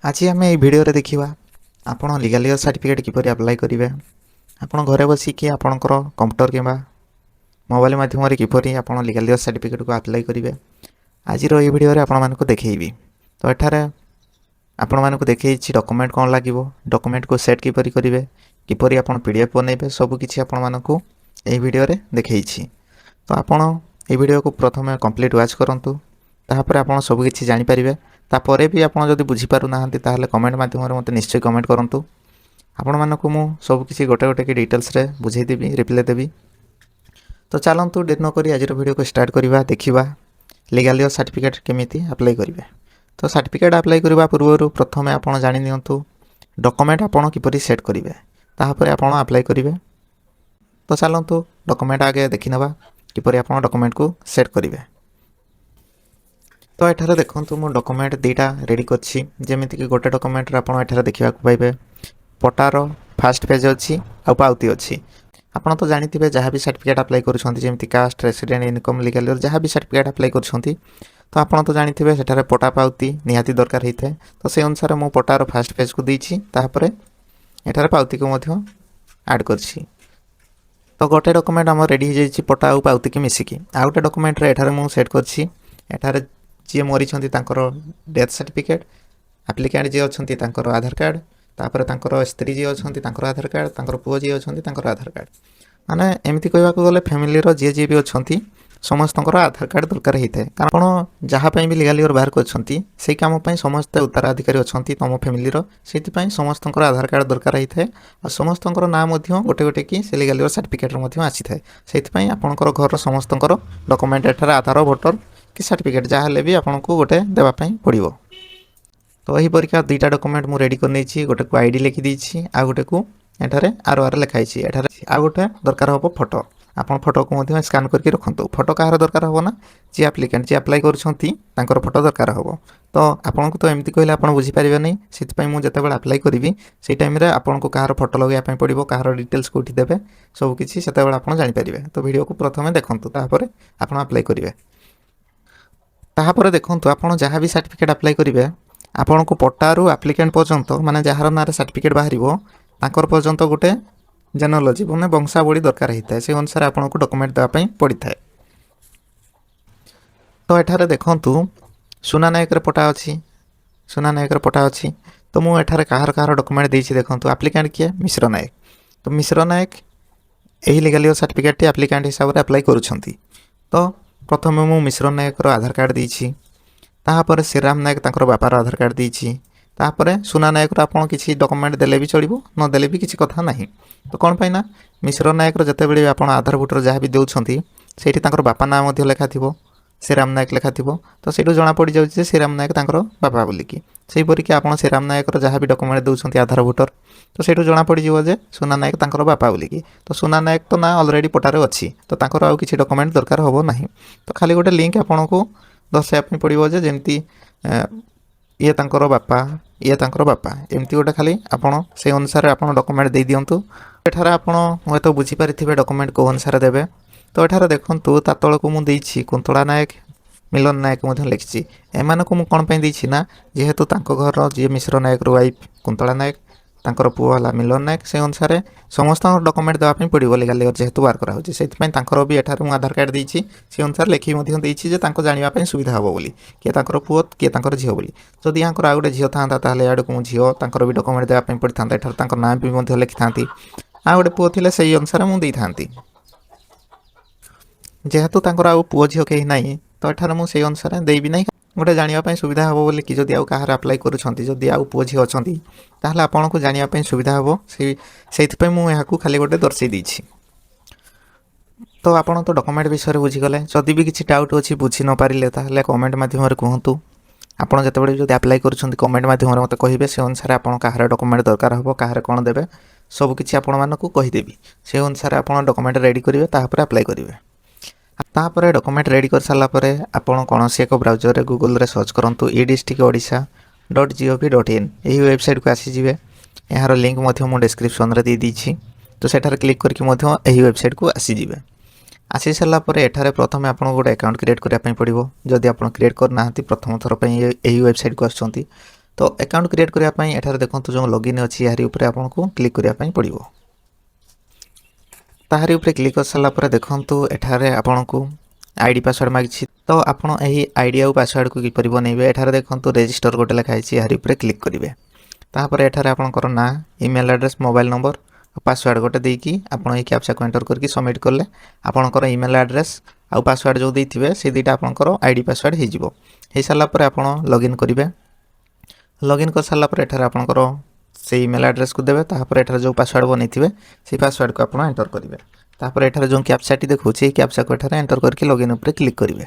आज आम ये भिडियो देखा आपण लीगल ईयर सर्टिफिकेट किपर अप्लाई करेंगे। आपण घरे बसिकी आपणकर कंप्यूटर कि मोबाइल माध्यम किपर आप लीगल ईयर सर्टिफिकेट को अप्लाई करेंगे। आज ये भिडियो आपको देखी तो एठार आपण मानक देखी डॉक्यूमेंट कौन लगे, डॉक्यूमेंट को सेट किपर करेंगे, किपर आप पीडीएफ बनइबे, सबकि आपण मानक ये भिडियो देखी। तो आपण ये भिडियो को प्रथम कंप्लीट वाच करंतु, तापर आपण सबकि जानीपर। तापर भी आप जब बुझीपार ना कमेंट माध्यम मत निश्चय कमेंट करूँ। आपण मानक मु सबकि गोटे गोटे की डिटेल्स रे बुझेदेवी, रिप्लाई देवी। तो चलतु डेट नक आज वीडियो को स्टार्ट करवा, देखा लीगल ईयर सर्टिफिकेट केमिति अप्लाई करेंगे। तो सर्टिफिकेट अप्लाई करने पूर्व प्रथम आप जानी नियंतु डॉक्यूमेंट आप किपरि सेट करेंगे, तापर आप अप्लाई करेंगे। तो चलतु डॉक्यूमेंट आगे देखी नवा किपरि आप डॉक्यूमेंट को सेट करेंगे। तो एठार देखो मो डॉक्यूमेंट दुईटा रेडी करछि, जेमिति कि गोटे डॉक्यूमेंट आप एठार देखा पाइबे पटार फास्ट पेज अच्छी आ पाउती अच्छी। आपड़ तो जानी जहाँ भी सर्टिफिकेट अप्लाई करुँच caste, resident, income, legal heir जहाँ भी सर्टिफिकेट अप्लाई करुँच तो आपड़ तो जानी सेठारे पटा पाउती निहाती दरकार होता है। तो से अनुसार मो पटार फास्ट पेज को देछि, तापर एठारे पाउती को मध्य ऐड करछि। तो गोटे डॉक्यूमेंट आम रेडी हो जाइए पटा और पाउती की मिसिकी। आ गोटे डॉक्यूमेंट एठारे मु सेट करछि, एठारे जी मरी डेथ सर्टिफिकेट, एप्लिकेंट जी अच्छा आधार कार्ड, तापर तांकर स्त्री जी अच्छा आधार कार्ड, तांकर पुओ जी अच्छा आधार कार्ड। माने एमती कहवा गले फैमिली जी जी भी अच्छा समस्त आधार कार्ड दरकार होता है। कारण जहाँपाई भी लीगल ईयर बाहर कर काम समस्त उत्तराधिकारी अच्छा तुम फैमिली से समस्त आधार कार्ड दरकार होता है। और समस्त नाम गोटे गोटे कि से लीगल ईयर सर्टिफिकेट आसी थाए। से आपंकर घर समस्त डॉक्यूमेंट एठार आधार, वोटर कि सर्टिफिकेट जहाँ भी आपको गोटे देवाई पड़ो। तो यही परीक्षा दुईटा डॉक्यूमेंट मुझे रेडी कर गोटे को आईडी लिखिदी, आ गोटे को एठारे आर लिखाई। एठारे आ गोटे दरकार हम फोटो, आप फोटो को स्कान करके रखु। फोटो कहार दरकार हम ना जी एप्लिकेंट जी अप्लाई कर फोटो दरकार हम। तो आपको तो एमती कहले आप बुझीपारे नहीं, से मुझे अप्लाई करी से टाइम आपको कहार फोटो लगे पड़ो, कहार डिटेल्स कौटी देवे सबकि से आप जानीपर। तो वीडियो को प्रथम देखूँ, तापर आप अप्लाई करेंगे। तापर देखो आप जहाँ भी सर्टिफिकेट अप्लाई करेंगे आपन को पट्टारू एप्लिकेंट पर्यंत माने जार ना सर्टिफिकेट बाहर पर्यंत गोटे जेनोलॉजी मैंने वंशावली दरकार होता है। से अनुसार आपन को डॉक्यूमेंट देवाई पड़ता है। तो एठारे देखंतु सुना नायक पटा अच्छी, सुना नायक पटा अच्छी। तो मुझे एठारे कहार कहार डॉक्यूमेंट देछि देखंतु। एप्लिकेंट किए मिश्र नायक, तो मिश्र नायक यही लीगल ईयर सर्टिफिकेट एप्लिकेंट हिसाब से अप्लाई करुछंती। तो प्रथम मु मिश्र नायक आधार कार्ड देछि, तापर श्रीराम नायक तांकर बापार आधार कार्ड देछि, तापर सुना नायक आपन किसी डॉक्यूमेंट देले भी चलिबो, न देले भी किसी कथा नहीं। तो कौन पाई ना मिश्र नायक जतेबेले आपन आधार वोटर जहाँ भी देउछंती सेठी तांकर बापा नाम मध्य लेखा थिबो, श्रीराम नायक लेखा थिबो। तो सेठू जना पड़ जाउछि श्रीराम नायक तांकर बापा बोलिकी। सेही परिके आपन श्रीराम नायक जहाँ भी डॉक्यूमेंट देउछंती आधार वोटर, तो सेठू जना पड़ जिवो जे सुना नायक तांकर बापा बोलिकी। तो सुना नायक तो ना ऑलरेडी पटारे अछि, तो तांकर आउ किछि डॉक्यूमेंट दरकार होबो नाही। तो खाली गोटे लिंक आपन को दर्शाइया पड़ो जे जमती ये तांकर बापा, ये तांकर बापा, एमती गोटे खाली आपन से अनुसार आपन डॉक्यूमेंट दे दियंतु। एठार आपन हुए तो बुझीपारे डॉक्यूमेंट को अनुसार देवे। तो एठार देखंतु ता तळ को मु देछि कुंतला नायक, मिलन नायक मध्य लिखिछि। एमान को मु कोन पई देछि ना जेहेतु तांको घर जे मिश्र नायक रो वाइफ कुंतला नायक, तांकर पुओ हला मिलन नायक, से अनुसार समस्त डॉक्यूमेंट देवाई पड़ो लीगल ईयर जेहेतु बाहर कराऊँच। से भी एठार मु आधार कार्ड देछि, से अनुसार लेखि देछि जे तांको जानिबा सुविधा हो बोली किए तांकर पुओ किए तांकर झियो बोली। जदि यहाँ आ गोटे झियो था ताहले याडे को झियो तांकर भी डॉक्यूमेंट देवाई पड़ता। एठार तांकर नाम भी लिखि थांती, आ गोटे पुओ थिले सेही अनुसार मु देई थांती। जेहेतु तांकर आ पुओ झियो केही नाही, तो एठार मु सेही अनुसार देई भी नाही। गोटे जानिबा सुविधा हो बोली कि जदि आउ कहार अप्लाई करूछंती, जदि आउ पुओ झियो अछंती ताहले आपन को जानिबा सुविधा हो, सेइथि मु एहाकू खाली गोटे दर्शाई देछि। तो आपन तो डॉक्यूमेंट विषय बुझीगले। जदि भी किसी डाउट अच्छी बुझी न पारे ताहले कमेंट माध्यम कहतु। आपन जतबेले जदि अप्लाई करूछंती कमेंट माध्यम मते कहिबे, से अनुसार आपन कहार डॉक्यूमेंट दरकार हो, कहार कोन देबे सब किछि आपन मानकू कहिदेबी। से अनुसार आपन डॉक्यूमेंट रेडी करिवे, तापर अप्लाई करिवे। तापर डॉक्यूमेंट रेडी कर सारा परे आपन कोनोसी एक ब्राउजर रे गूगल रे सर्च करंतु eDistrict.odisha.gov.in यही वेबसाइट को आसी जिवे। यार लिंक मध्य मु डिस्क्रिप्शन रे दे दीछि। तो सेठार क्लिक करके मध्य एही वेबसाइट को आसी जिवे। आसी सारा परे एठारे प्रथम आपन गोटे अकाउंट क्रिएट करिया पई पड़िबो। जदि आपन क्रिएट कर नाहंती प्रथम थर पई एही वेबसाइट को आछंती, तो अकाउंट क्रिएट करने एठारे देखो जो लॉगिन अच्छी यारी ऊपर आपको क्लिक करने पड़ो। ताहारी ऊपर क्लिक कर सारा पर देखो एठारे आपको आईडी पासवर्ड मांगी तो आपड़ यही आईडी और पासवर्ड को किपर बनइबे। एठारे देखो रजिस्टर गोटे लिखाई यारी ऊपर क्लिक करेंगे। तापर एठारे आपनकर ना email address mobile number password गोटे देकी आपन ए कैप्चा को एंटर करके सबमिट करले आपनकर ईमेल एड्रेस आउ पासवर्ड जो देथिबे से दुईटा आपनकर आईडी पासवर्ड हे जिवो। हे साला पर आपन लॉगिन करिवे। लॉगिन कर साला पर एठारे आपनकर से ईमेल एड्रेस को देबे। तापर एठारे जो पासवर्ड बनेथिबे से पासवर्ड को आपन एंटर करिवे। तापर एठारे जो कैप्चाटी देखौछि ए कैप्चा को एठारे एंटर करके लॉगिन ऊपर क्लिक करिवे।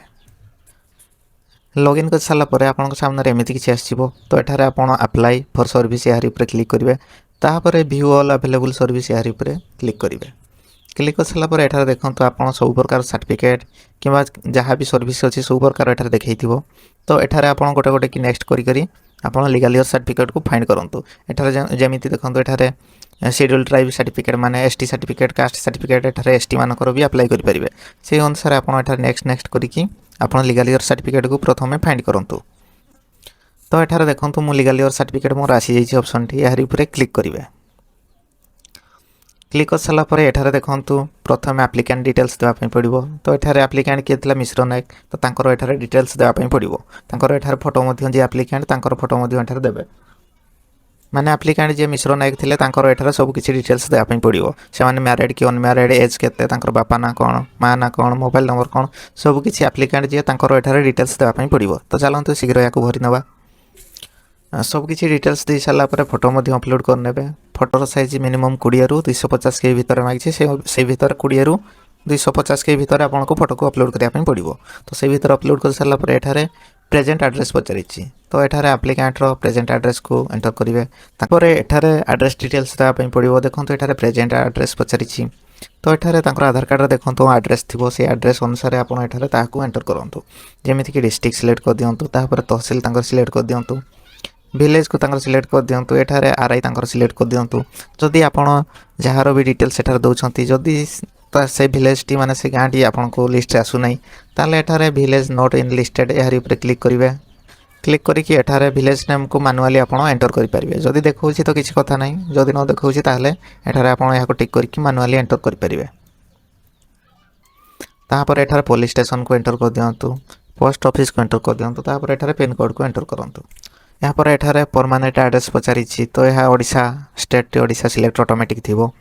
लॉगिन कर सारा पर आपन सामने एमती किसी आसो तो एठारे आपन अप्लाई फॉर सर्विस यारी ऊपर क्लिक करेंगे। तापर व्यू ऑल अवेलेबल सर्विस यारी ऊपर क्लिक करेंगे। क्लिक कर सारा पर एठारे देखो आप सब प्रकार सर्टिफिकेट किंवा जहाँ भी सर्विस अच्छी सब प्रकार एठारे देखई तो एठारे आपन गोटे गोटे कि नेक्स्ट करी आपन लीगल ईयर सर्टिफिकेट को फाइंड करंतु। एठारे जेमिति देखो एठारे शेड्यूल ट्राइब सर्टिफिकेट माने एसटी सर्टिफिकेट कास्ट सर्टिफिकेट एठारे एसटी मानकर भी अप्लाई करि परिबे। से अनुसार आपन एठारे नेक्स्ट करिकी आपन लीगल ईयर सर्टिफिकेट को प्रथमे फाइंड करंतु। तो एठारे देखंतु मु लीगल ईयर सर्टिफिकेट मोर आसी जाइछि ऑप्शन टी यारी ऊपर क्लिक करिवे। क्लिक कर सारा पर एठारे देखंतु प्रथमे एप्लिकेंट डिटेल्स देवा पई पड़िबो। तो एठारे एप्लिकेंट के थिला मिश्र नायक तो तांकर एठारे डिटेल्स देवा पई पड़िबो। तांकर एठारे फोटो मध्ये जे एप्लिकेंट तांकर फोटो मध्ये एठारे देबे माने एप्लिकेंट जे मिश्र नायक थिले तांकर एठारे सब किछि डिटेल्स देवा पई पड़िबो। से माने मैरिड कि अनमैरिड एज केते तांकर बापा ना कोन मां ना कोन मोबाइल नंबर कोन सब किछि एप्लिकेंट जे तांकर एठारे डिटेल्स देवा पई पड़िबो। तो चलंतु शीघ्र याको भरि नबा। सब किछि डिटेल्स दे साला पर फोटो मध्ये अपलोड कर नेबे। फोटोर साइज मिनिमम 20 रु 250 के भीतर मागिछि से भीतर 20 रु 250 के भीतर आपनको फोटो को अपलोड करिया पई पड़िबो। तो से भीतर अपलोड कर साला पर एठारे प्रेजेंट एड्रेस पचारिछि तो एठारे एप्लिकेंट रो प्रेजेंट एड्रेस को एंटर करिवे। तापर एठारे एड्रेस डिटेल्स देवा पई पड़िबो। देखंतु एठारे प्रेजेंट एड्रेस पचारिछि तो एठारे तांकर आधार कार्ड देखंतु एड्रेस थिबो से एड्रेस अनुसार आपन एठारे ताकू एंटर करंतु। जेमिति कि डिस्ट्रिक्ट सिलेक्ट कर दियंतु तापर तहसील तांकर सिलेक्ट कर दियंतु विलेज को तांकर सिलेक्ट कर दियंतु एठारे आरआई तांकर सिलेक्ट कर दियंतु। जदि आपण जहार भी डिटेल्स एठारे दउछंती जदि से विलेज टी माने से गाँ टी आपन को लिस्ट आसु नै ताले एठारे विलेज नॉट इन लिस्टेड यारी ऊपर क्लिक करिवे। क्लिक करिकि एठारे विलेज नेम को मैनुअली आपण एंटर करि परिबे। जदि देखौछि तो किछि कथा नै जदि न देखौछि ताले एठारे आपण याको टिक करिकि मैनुअली एंटर करि परिबे। तापर एठारे पुलिस स्टेशन को एंटर कर दियंतु पोस्ट ऑफिस को एंटर कर दियंतु तापर एठारे पिन कोड को एंटर करंतु। यहाँ पर एठारे परमानेंट एड्रेस पचारिछि तो यह Odisha state Odisha select automatic थिबो।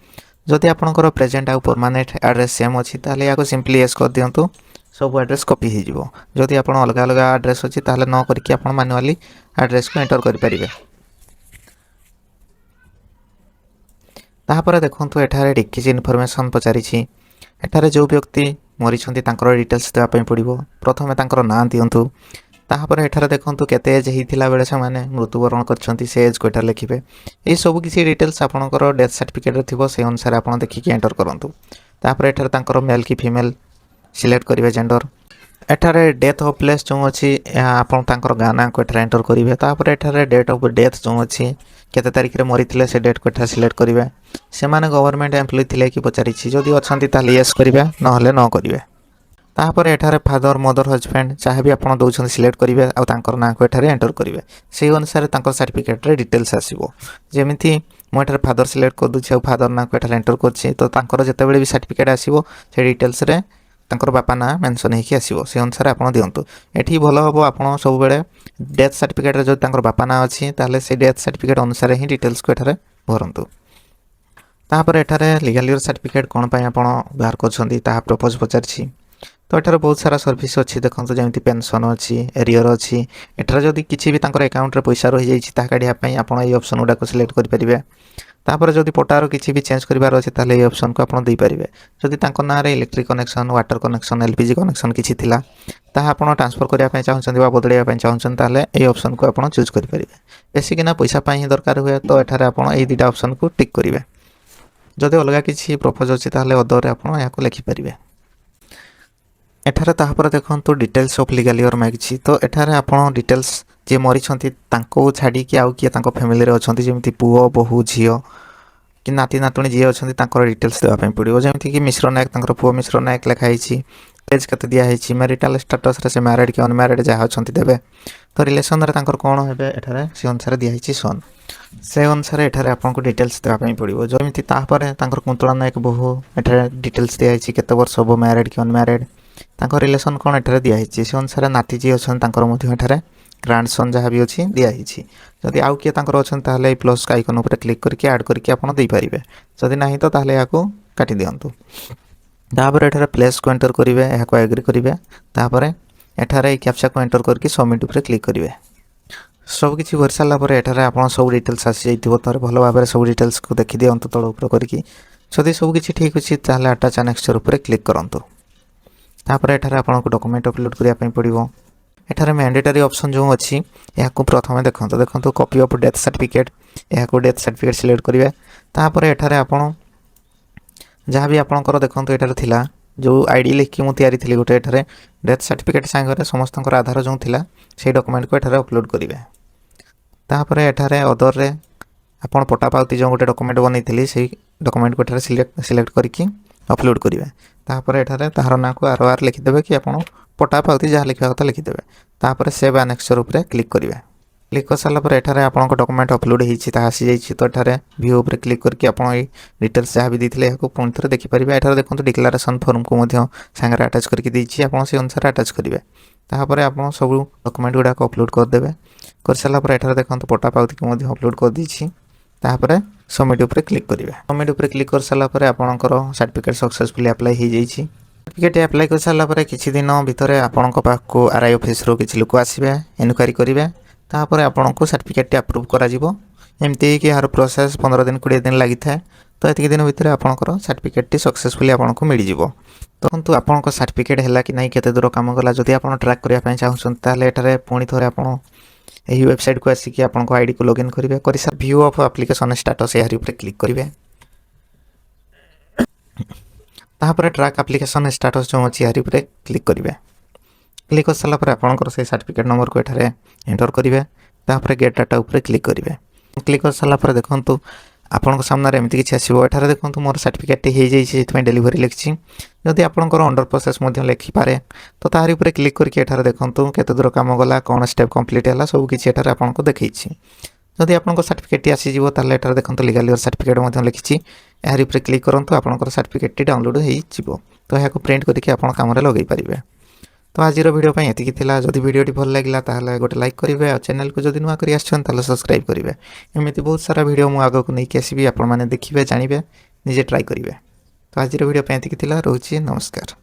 जदि आपनकर प्रेजेंट आ परमानेंट एड्रेस सेम अछि ताले याको सिंपली यस कर दियंतु सब एड्रेस कॉपी हो जिवो। जदि आपन अलग अलग एड्रेस अछि ताले न करके आपन मैनुअली एड्रेस को एंटर करि परिबे। तापर देखंतु एठारे डिक्किज इन्फॉर्मेशन पचारिछि। एठारे जो व्यक्ति मरिछंती तांकर डिटेल्स देवा पई पड़िबो। प्रथमे तांकर नाम दियंतु तापर एठारे देखंतु केते एज हिथिला बेले से माने मृत्युवरण करछंती से एज को एठारे लिखिबे। ए सब किछि डिटेल्स आपनकर डेथ सर्टिफिकेट रे थिबो से अनुसार आपन देखि एंटर करंतु। तापर एठारे तांकर मेल की फीमेल सिलेक्ट करिवे जेंडर। एठारे डेथ ऑफ प्लेस जो अछि आपन तांकर गाना को एठारे एंटर करिवे। तापर एठारे डेट ऑफ डेथ जो अछि केते तारिख रे मरिथिले से डेट को एठारे सिलेक्ट करिवे। से माने गवर्नमेंट एम्प्लॉय थिले कि पचारिछि जदि अछंती ताले यस करिवे नहले न करिवे। तापर एठारे फादर मदर हस्बैंड चाहे भी आपन दउछन सिलेक्ट करिवे आ तांकर नाम को एठारे एंटर करिवे। से अनुसार तांकर सर्टिफिकेट रे डिटेल्स आसीबो। जेमिति मो एठारे फादर सिलेक्ट कर दुछि आ फादर नाम को एठारे एंटर करछि तो तांकर जते बेले भी सर्टिफिकेट आसीबो से डिटेल्स रे तांकर बापा ना मेंशन हेकि आसीबो। से अनुसार आपन दियंतु। एठी भलो हबो आपन सब बेले डेथ सर्टिफिकेट रे जो तांकर बापा ना अछि ताले से डेथ सर्टिफिकेट अनुसार ही डिटेल्स को एठारे भरंतु। तापर एठारे लीगल ईयर सर्टिफिकेट कोन पय आपन व्यवहार करछंती ता प्रपोज पचारछि। तो एठारे बहुत सारा सर्विस अच्छी देखो जमी पेंशन अच्छी एरियर अच्छी एठारे जदि किसी भी तांकर अकाउंट रे पैसा रही जाइछि ता काढिया पई आपण ए ऑप्शन गुडा को सिलेक्ट करि परिबे। तापर जदि पटार किसी भी चेंज करिवार अछि ताले ए ऑप्शन को आपण देई परिबे। जदि तांकर नाम रे electric connection water connection LPG connection किछि थिला ता आपण ट्रांसफर करिया पई चाहछन बा बदलिया पई चाहछन ताले ए ऑप्शन को आपण चूज करि परिबे। बेसिक ना पैसा पई ही दरकार हुए तो एठारे आपण ए दुटा ऑप्शन को टिक करिवे। जदि अलगा किछि प्रपोज अछि ताले अदर रे आपण याको लिखि परिबे। एठारे तापर देखंतु डिटेल्स ऑफ लीगल ईयर मागिछि तो एठारे आपण डिटेल्स जे मरिछंती तांको छाडी कि आउ कि तांको फैमिली रे अछंती जेमिति पुओ बहु झियो कि नाती नातुणी जे अछंती तांकर डिटेल्स देवा पई पड़िबो। जेमिति कि मिश्र नायक तांकर पुओ मिश्र नायक लिखा हिछि एज केते दिया है मैरिटल स्टेटस रे से मैरिड कि अनमैरिड जहाँ अच्छा देवे तो रिलेसन कौन हे एठारे से अनुसार दिखाई सन से अनुसार एठारे आपको डिटेल्स देवाई पड़ो जमीती कुंतला नायक बहु एठारे डिटेल्स दिखाई केते वर्ष हम मैरिड कि अनमैरिड रिलेसन कौन एठारे दिखाई से अनुसार नाती जी अच्छा ग्रांड सन जहाँ भी अच्छी दिखाई जदि आउ किए अच्छा प्लस आइकन उपर क्लिक करके ऐड करके आपड़ देपारे जदि ना तो यहाँ काटी दिंतु तापर एठारे प्लेस को एंटर करेंगे यहाँ को एग्री करेंगे तापर एठारे कैप्चा को एंटर करके सबमिट उपर क्लिक करेंगे सबकि कर सारापर एठारे आप सब डिटेल्स आसी जाइए भल भाव में सब डिटेल्स को देखी दिंतु तल उपर करके जदि सबकि ठीक अच्छी ताहले अटैच नेक्स्ट उपर क्लिक करूँ तापर एठारे आपको डॉक्यूमेंट अपलोड करने पड़ो एठारे मैंडेटरी ऑप्शन जो अच्छी यहाँ प्रथम देखो कॉपी ऑफ डेथ सर्टिफिकेट यहाँ डेथ सर्टिफिकेट सिलेक्ट करेंगे तापर एठारे आपण जहाँ भी आपंकर देखो एठारे थिला जो आईडी लिखिकी मुझे तैयारी गोटे एठारे डेथ सर्टिफिकेट सांगे समस्त आधार जो थिला से डॉक्यूमेंट को एठारे अपलोड करेंगे तापर एठारे अदर रे आपण पटा पावती जो गोटे डॉक्यूमेंट बनई से डॉक्यूमेंट को एठारे सिलेक्ट करके अपलोड करेंगे तापर एठारे तार ना को आर लिखिदेवे कि आप पटा पावती जहाँ लिखा कथा लिखिदेवे तापर सेव एनेक्सचर उपर क्लिक करेंगे क्लिक कर सारापर एठारे आपको डॉक्यूमेंट अपलोड होता आसी जाइए तो एठारे व्यू उपर क्लिक करके आप डिटेल्स जहाँ भी देते हैं पुणी थे देखिपारे एठारे देखो डिक्लेरेशन फॉर्म को सांगे अटैच करके देती आप से अनुसार अटैच करेंगे तापर आप सब डॉक्यूमेंट गुड़ाक अपलोड करदे कर सारापर एठारे देखो पटा पावती को अपलोड कर देती तापर सबमिट उपर क्लिक करेंगे सबमिट उपर क्लिक कर सारापर आपंकर सर्टिफिकेट सक्सेसफुली अप्लाई हो जाइए सर्टिफिकेट अप्लाई कर सारापर किसी दिन भितर आपण पाखक आरआई ऑफिस रू किसी लोक आसवे इनक्वारी करेंगे तापर आपको सर्टिफिकेट अप्रूव करमती कि यार प्रोसेस 15 दिन 20 दिन लगी था तो ये दिन भितर आपंकर सर्टिफिकेट सक्सेसफुली आपको मिल जाव तो आपंक सर्टिफिकेट है कि नहीं केते दूर काम गला जदि आप ट्रैक करने चाहते एठारे पुणी थे आप यही वेबसाइट को आसिक आपको आईडी को लॉगिन करेंगे कर व्यू ऑफ एप्लिकेशन स्टेटस यार ऊपर क्लिक करेंगे तापर ट्रैक एप्लिकेशन स्टेटस जो अच्छी यार ऊपर क्लिक करेंगे क्लिक कर सारापर आपंकर से सर्टिफिकेट नंबर को एठारे एंटर करेंगे तापर गेट डाटा उपर क्लिक करेंगे क्लिक कर सारापर देखो आपको सामने एमती किसी आसो एठारे देखो मोर सर्टिफिकेट हो जाए डेलीवरी लिखी जदि आपंकर अंडर प्रोसेस लिखिपारे तो तार उपर क्लिक करके एठारे देखो केते दूर काम गला कौन स्टेप कंप्लीट है सब किसी एठारे आपको देखी जदि आपंकर सर्टिफिकेट आसीଯିव ताले एठारे देखो लीगल योर सर्टिफिकेट लिखी यार ऊपर क्लिक करूँ आपंकर सर्टिफिकेट डाउनलोड हो तो यहाँ प्रिंट करके आप काम लगे पारे तो आज वीडियो ये जदि वीडियो भल लगे ताहले गोटे लाइक करेंगे और चैनल को जदि नुआ कर सब्सक्राइब करेंगे एमती बहुत सारा वीडियो मुझे आगक नहीं आसबि आपण मैंने देखिए जानवे निजे ट्राई करेंगे तो आज वीडियो ये रोचे नमस्कार।